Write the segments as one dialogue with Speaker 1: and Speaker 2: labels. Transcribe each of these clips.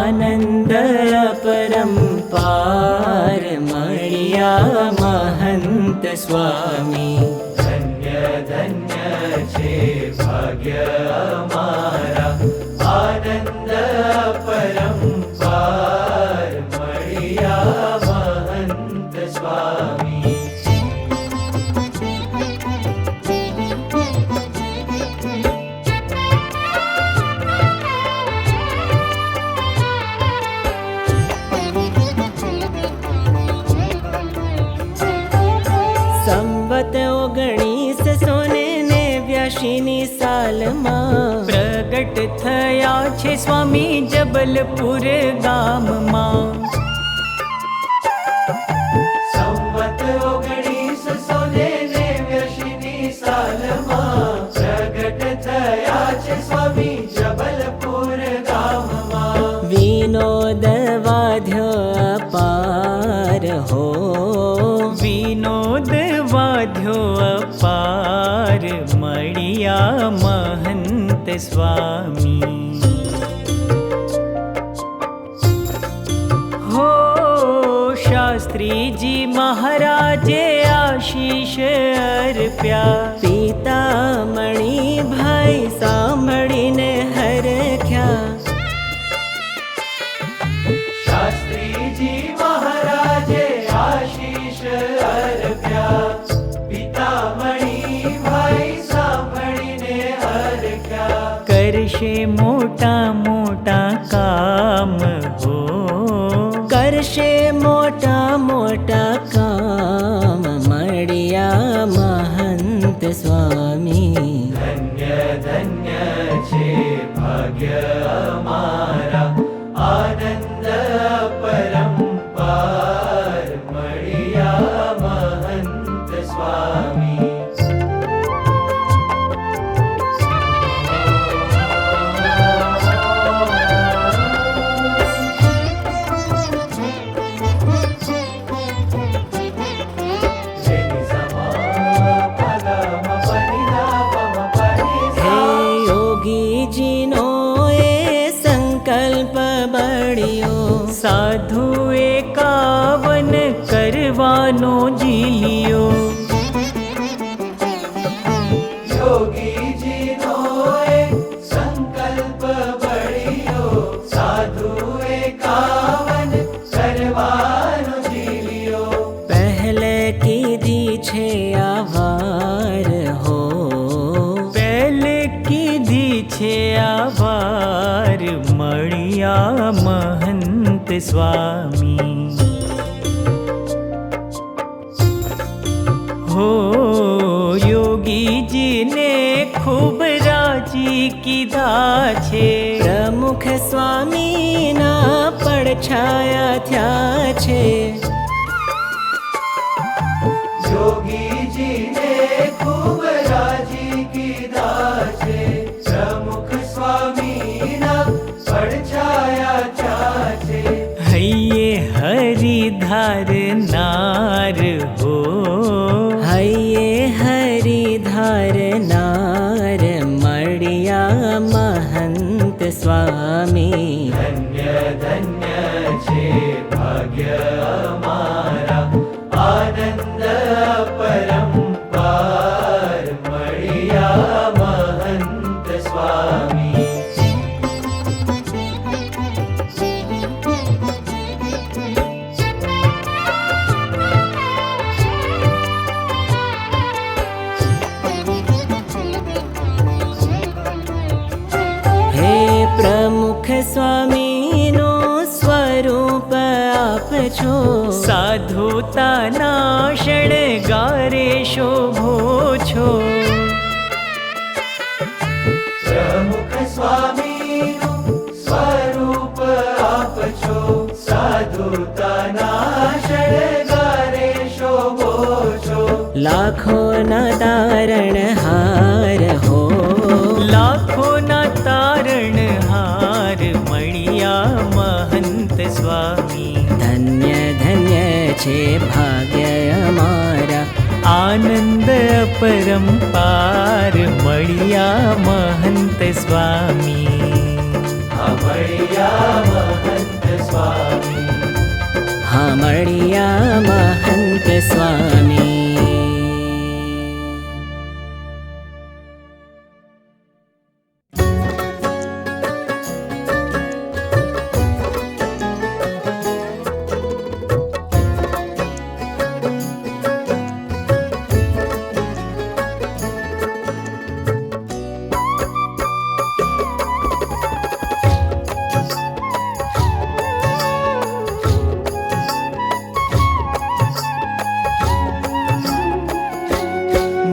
Speaker 1: आनंद अपरंपार मळिया महंत स्वामी।
Speaker 2: धन्य धन्य छे भाग्य अमारा, आनंद अपरंपार मळिया महंत स्वामी।
Speaker 1: संवत 1989 सालમાં પ્રગટ થયા છે સ્વામી જબલપુર ગામમાં।
Speaker 2: સંવત 1989 સાલમાં પ્રગટ થયા છે સ્વામી જબલપુર ગામમાં।
Speaker 1: વિનોદ વાદ્ય અપાર હો, વિનોદ વાદ્યો અપાર મળ્યા महंत स्वामी। हो शास्त्री जी महाराजे आशीष अर्प्या, पितामणी भाई सांभळीने हरख्या।
Speaker 2: शास्त्री जी महाराजे आशीष अर्प्या, पितामणी भाई सांभळीने हरख्या।
Speaker 1: करशे मोटा मोटा काम हो, करशे मोटा मोटा काम मळिया महंत स्वामी।
Speaker 2: धन्य धन्य छे भाग्य अमारा, आनंद अपरंपार मळिया महंत स्वामी।
Speaker 1: साधु 51 करवानो जीलियो।
Speaker 2: योगी जी नो संकल्प बड़ियो, साधु 51 करवानो जीलियो।
Speaker 1: पहले कीधी छे आवार हो, पहले कीधी छे आवार मळिया महंत स्वामी। हो योगी जी ने खूब राजी कीधा छे, प्रमुख स्वामी ना પડછાયા થયા छे।
Speaker 2: योगी जी ने खूब राजी कीधा छे, प्रमुख स्वामी ना પડછાયા छे।
Speaker 1: हइये हरिधार नार हो, हइये हरिधार नार मळिया महंत स्वामी।
Speaker 2: धन्य धन्य छे भाग्य अमारा, आनंद अपरंपार मळिया महंत स्वामी।
Speaker 1: प्रमुख स्वामी नो स्वरूप आपछो, साधुता ना शणगारे शोभो छो।
Speaker 2: प्रमुख स्वामी नो स्वरूप आपछो, साधुता ना शणगारे शोभो छो।
Speaker 1: लाखों ना तारण हार हो, लाखों ना तारण हार मळिया महंत स्वामी। धन्य धन्य छे भाग्य अमारा, आनंद अपरंपार मळिया महंत स्वामी।
Speaker 2: मळिया महंत
Speaker 1: स्वामी।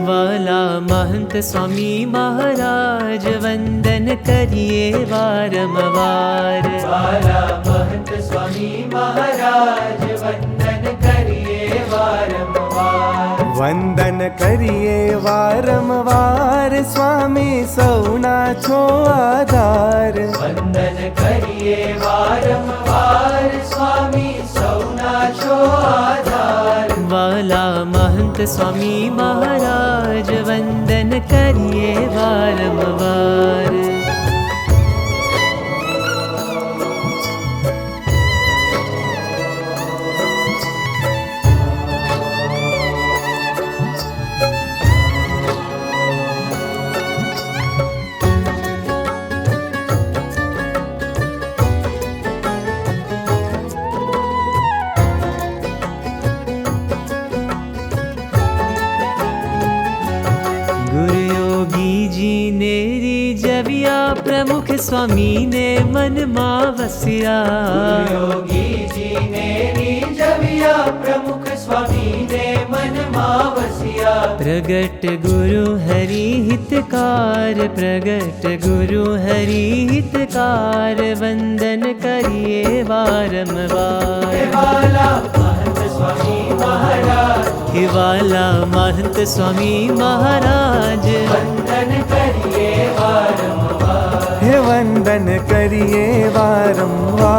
Speaker 1: वाला महंत स्वामी महाराज वंदन करिए वारंवार।
Speaker 2: वाला महंत स्वामी महाराज वंदन करिए वारंवार।
Speaker 3: वंदन करिए वारंवार स्वामी सौना छो आधार।
Speaker 2: वंदन करिए वारंवार स्वामी सौना छो आधार।
Speaker 1: वाला महंत स्वामी महाराज वंदन करिए वारंवार। प्रमुख स्वामी ने मन मां वसिया।
Speaker 2: योगी जी ने निजविया प्रमुख स्वामी ने मन मां वसिया।
Speaker 1: प्रगट गुरु हरि हितकार, प्रगट गुरु हरि हितकार, वंदन करिए वारंवार।
Speaker 2: वाला महंत स्वामी महाराज,
Speaker 1: वाला महंत स्वामी महाराज
Speaker 2: वंदन करिए वारंवार।
Speaker 3: हे वंदन करिए वारंवार।